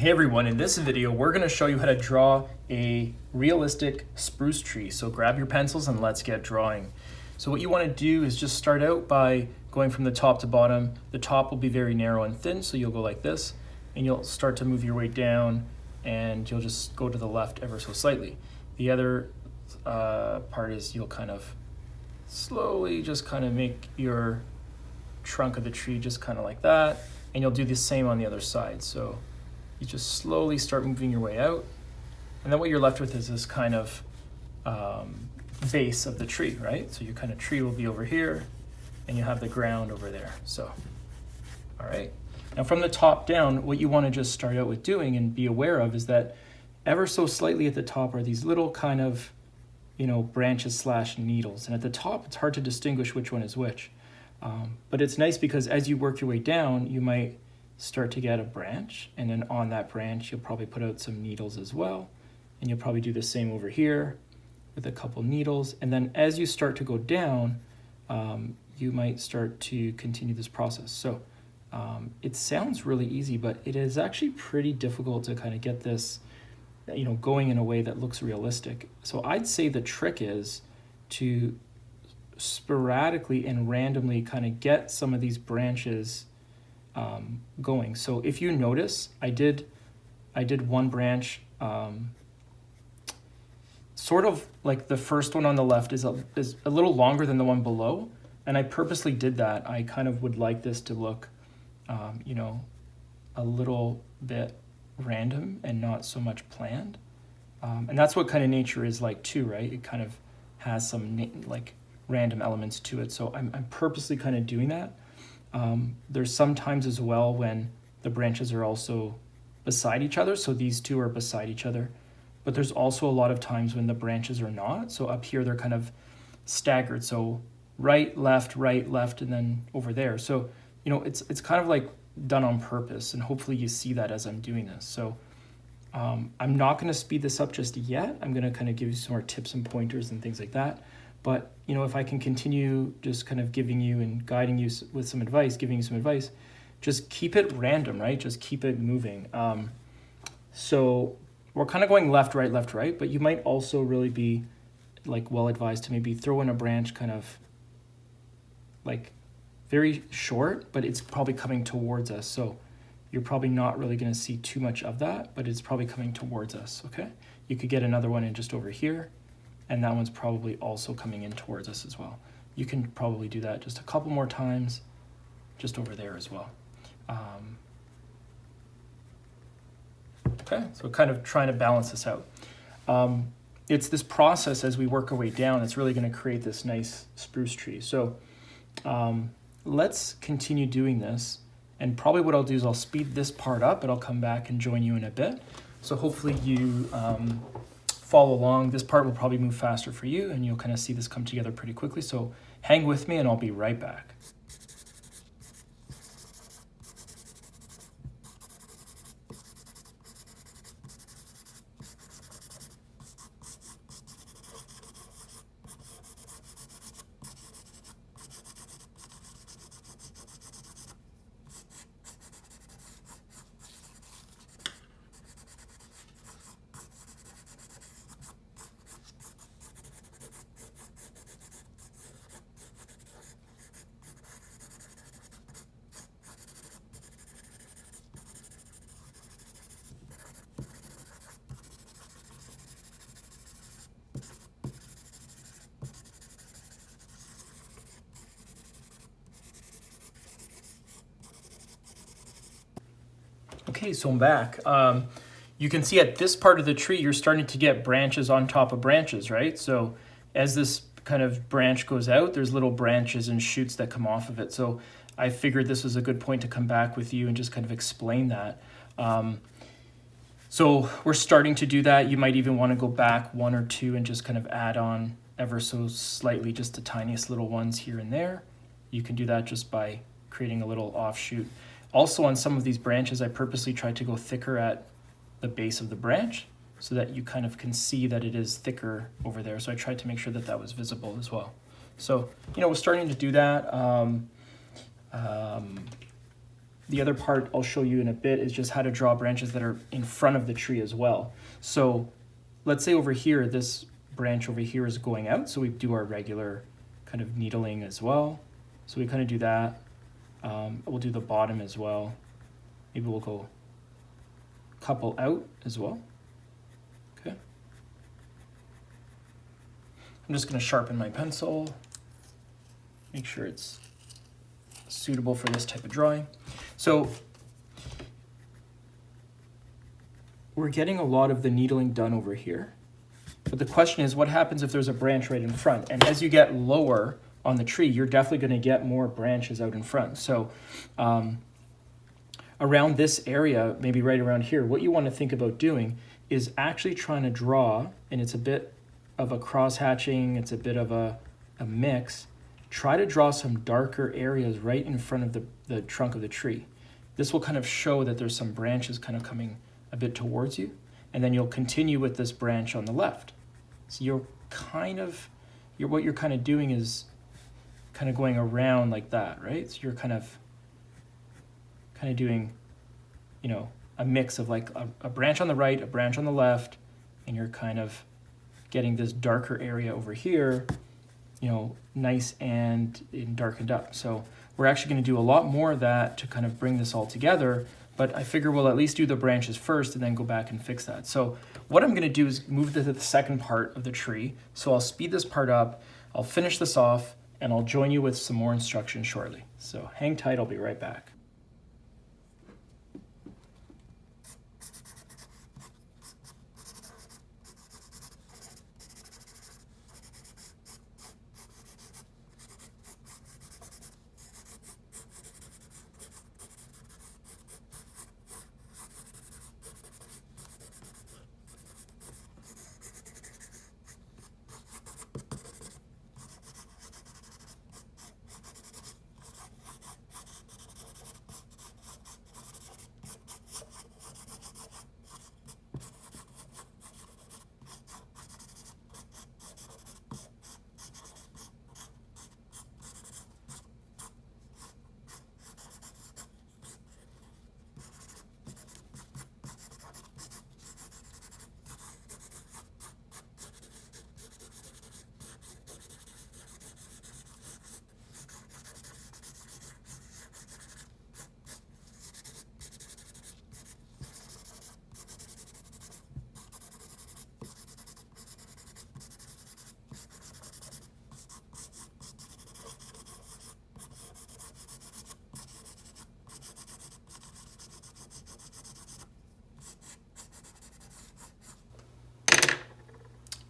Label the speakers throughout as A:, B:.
A: Hey everyone, in this video we're going to show you how to draw a realistic spruce tree. So grab your pencils and let's get drawing. So what you want to do is just start out by going from the top to bottom. The top will be very narrow and thin, so you'll go like this, and you'll start to move your way down and you'll just go to the left ever so slightly. The other part is you'll kind of slowly just kind of make your trunk of the tree just kind of like that, and you'll do the same on the other side. So you just slowly start moving your way out, and then what you're left with is this kind of base of the tree, right? So your kind of tree will be over here, and you have the ground over there. So, all right. Now from the top down, what you want to just start out with doing and be aware of is that ever so slightly at the top are these little kind of, branches slash needles. And at the top, it's hard to distinguish which one is which. But it's nice because as you work your way down, you might start to get a branch, and then on that branch you'll probably put out some needles as well, and you'll probably do the same over here with a couple needles. And then as you start to go down, you might start to continue this process. So it sounds really easy, but it is actually pretty difficult to kind of get this going in a way that looks realistic. So I'd say the trick is to sporadically and randomly kind of get some of these branches going. So if you notice, I did one branch, sort of like the first one on the left is a little longer than the one below, and I purposely did that. I kind of would like this to look, a little bit random and not so much planned, and that's what kind of nature is like too, right? It kind of has some like random elements to it. So I'm purposely kind of doing that. There's some times as well when the branches are also beside each other, so these two are beside each other, but there's also a lot of times when the branches are not. So up here they're kind of staggered, so right, left, and then over there. So it's kind of like done on purpose, and hopefully you see that as I'm doing this. So I'm not going to speed this up just yet. I'm going to kind of give you some more tips and pointers and things like that. But if I can continue just kind of giving you and guiding you with some advice, giving you some advice, just keep it random, right? Just keep it moving. So we're kind of going left, right, but you might also really be like well advised to maybe throw in a branch kind of like very short, but it's probably coming towards us. So you're probably not really going to see too much of that, but it's probably coming towards us, okay? You could get another one in just over here, and that one's probably also coming in towards us as well. You can probably do that just a couple more times, just over there as well. Okay, so kind of trying to balance this out. It's this process as we work our way down, it's really gonna create this nice spruce tree. So let's continue doing this. And probably what I'll do is I'll speed this part up, and I'll come back and join you in a bit. So hopefully you follow along. This part will probably move faster for you, and you'll kind of see this come together pretty quickly. So hang with me and I'll be right back. Okay, so I'm back. You can see at this part of the tree, you're starting to get branches on top of branches, right? So as this kind of branch goes out, there's little branches and shoots that come off of it. So I figured this was a good point to come back with you and just kind of explain that. So we're starting to do that. You might even want to go back one or two and just kind of add on ever so slightly, just the tiniest little ones here and there. You can do that just by creating a little offshoot. Also on some of these branches, I purposely tried to go thicker at the base of the branch so that you kind of can see that it is thicker over there. So I tried to make sure that that was visible as well. So, we're starting to do that. the other part I'll show you in a bit is just how to draw branches that are in front of the tree as well. So let's say over here, this branch over here is going out, so we do our regular kind of needling as well. So we kind of do that. We'll do the bottom as well. Maybe we'll go couple out as well. Okay. I'm just going to sharpen my pencil, make sure it's suitable for this type of drawing. So we're getting a lot of the needling done over here. But the question is, what happens if there's a branch right in front? And as you get lower on the tree, you're definitely going to get more branches out in front. So around this area, maybe right around here, what you want to think about doing is actually trying to draw, and it's a bit of a cross-hatching, it's a bit of a mix. Try to draw some darker areas right in front of the trunk of the tree. This will kind of show that there's some branches kind of coming a bit towards you, and then you'll continue with this branch on the left. So what you're kind of doing is kind of going around like that, right? So you're kind of doing, you know, a mix of like a branch on the right, a branch on the left, and you're kind of getting this darker area over here, you know, nice and darkened up. So we're actually going to do a lot more of that to kind of bring this all together, but I figure we'll at least do the branches first and then go back and fix that. So what I'm going to do is move to the second part of the tree. So I'll speed this part up, I'll finish this off, and I'll join you with some more instructions shortly. So hang tight, I'll be right back.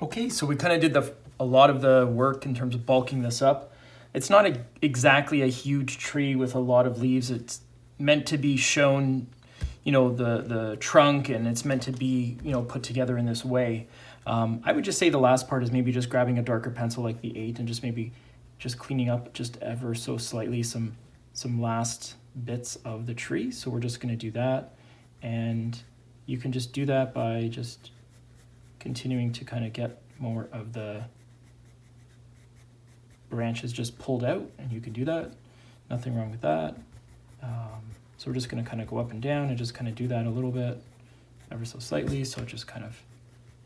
A: Okay, so we kind of did a lot of the work in terms of bulking this up. It's not exactly a huge tree with a lot of leaves. It's meant to be shown, you know, the trunk, and it's meant to be, you know, put together in this way. I would just say the last part is maybe just grabbing a darker pencil like the 8 and just maybe just cleaning up just ever so slightly some last bits of the tree. So we're just going to do that, and you can just do that by just continuing to kind of get more of the branches just pulled out, and you can do that. Nothing wrong with that. So we're just going to kind of go up and down and just kind of do that a little bit, ever so slightly, so just kind of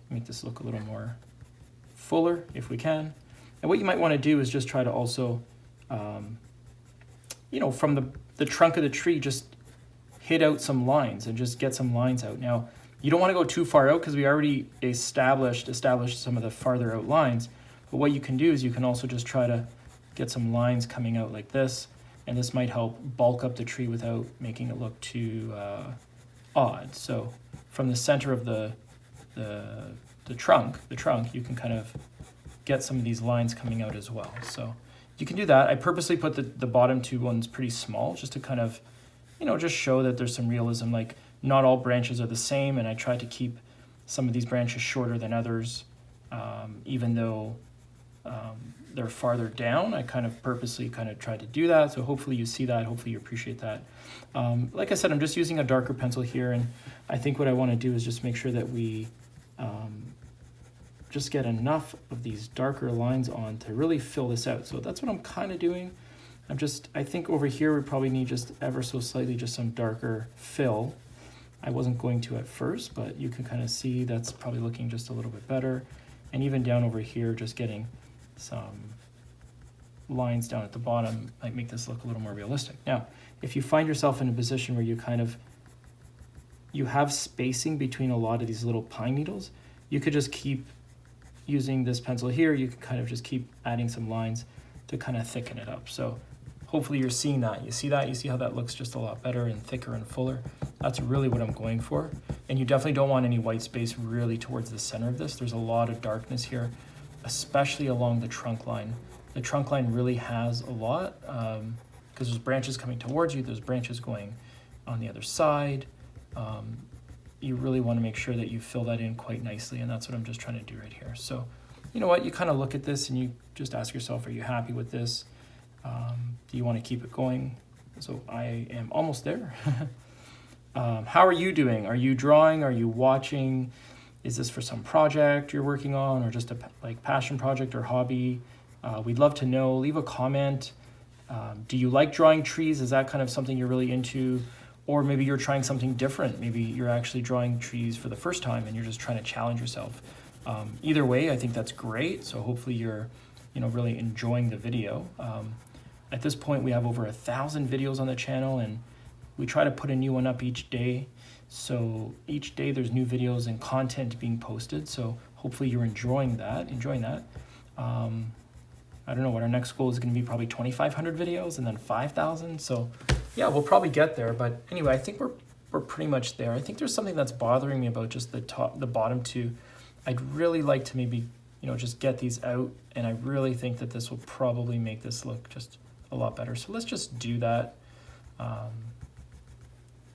A: make this look a little more fuller if we can. And what you might want to do is just try to also, you know, from the trunk of the tree, just hit out some lines and just get some lines out. Now, you don't want to go too far out because we already established some of the farther out lines. But what you can do is you can also just try to get some lines coming out like this, and this might help bulk up the tree without making it look too odd. So from the center of the trunk, you can kind of get some of these lines coming out as well. So you can do that. I purposely put the bottom two ones pretty small just to kind of, you know, just show that there's some realism. Like, not all branches are the same, and I tried to keep some of these branches shorter than others, even though they're farther down. I kind of purposely tried to do that, so hopefully you see that, hopefully you appreciate that. Like I said, I'm just using a darker pencil here, and I think what I want to do is just make sure that we just get enough of these darker lines on to really fill this out. So that's what I'm kind of doing. I think over here we probably need just ever so slightly just some darker fill. I wasn't going to at first, but you can kind of see that's probably looking just a little bit better. And even down over here, just getting some lines down at the bottom might make this look a little more realistic. Now, if you find yourself in a position where you have spacing between a lot of these little pine needles, you could just keep using this pencil here. You can kind of just keep adding some lines to kind of thicken it up. So hopefully you're seeing that. You see that? You see how that looks just a lot better and thicker and fuller? That's really what I'm going for. And you definitely don't want any white space really towards the center of this. There's a lot of darkness here, especially along the trunk line. The trunk line really has a lot because there's branches coming towards you, there's branches going on the other side. You really want to make sure that you fill that in quite nicely, and that's what I'm just trying to do right here. So, you know what, you kind of look at this and you just ask yourself, are you happy with this? Do you want to keep it going? So I am almost there. How are you doing? Are you drawing? Are you watching? Is this for some project you're working on, or just a passion project or hobby? We'd love to know. Leave a comment. Do you like drawing trees? Is that kind of something you're really into? Or maybe you're trying something different. Maybe you're actually drawing trees for the first time and you're just trying to challenge yourself. Either way, I think that's great. So hopefully you're, really enjoying the video. At this point, we have over 1,000 videos on the channel, and we try to put a new one up each day. So each day there's new videos and content being posted. So hopefully you're enjoying that. I don't know what our next goal is going to be, probably 2,500 videos and then 5,000. So yeah, we'll probably get there. But anyway, I think we're pretty much there. I think there's something that's bothering me about just the bottom two. I'd really like to maybe, just get these out. And I really think that this will probably make this look just a lot better. So let's just do that.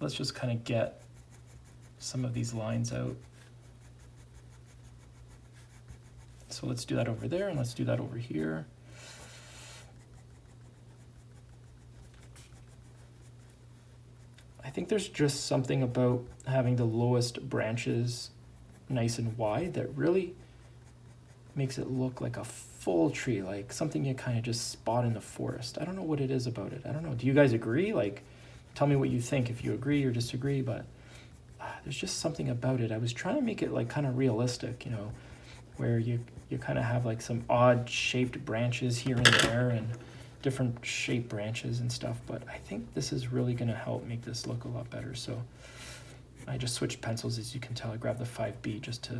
A: Let's just kind of get some of these lines out. So let's do that over there, and let's do that over here. I think there's just something about having the lowest branches nice and wide that really makes it look like a full tree, like something you kind of just spot in the forest. I don't know what it is about it. I don't know. Do you guys agree? Tell me what you think, if you agree or disagree, but there's just something about it. I was trying to make it kind of realistic, where you kind of have some odd shaped branches here and there and different shaped branches and stuff, but I think this is really going to help make this look a lot better. So I just switched pencils, as you can tell. I grabbed the 5B just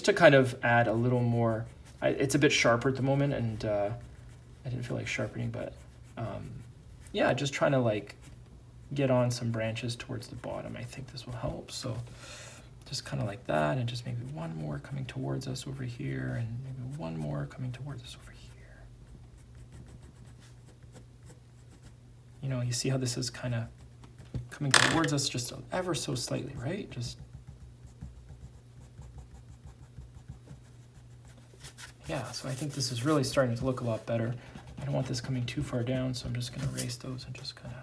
A: to kind of add a little more. It's a bit sharper at the moment, and I didn't feel like sharpening, but yeah, just trying to get on some branches towards the bottom. I think this will help. So just kind of like that, and just maybe one more coming towards us over here, and maybe one more coming towards us over here. You see how this is kind of coming towards us just ever so slightly, right? Yeah, so I think this is really starting to look a lot better. I don't want this coming too far down, so I'm just going to erase those and just kind of...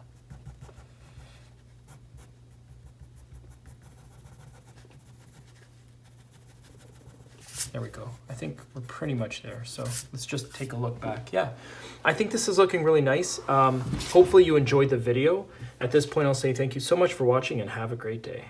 A: There we go. I think we're pretty much there. So let's just take a look back. Yeah, I think this is looking really nice. Hopefully you enjoyed the video. At this point, I'll say thank you so much for watching and have a great day.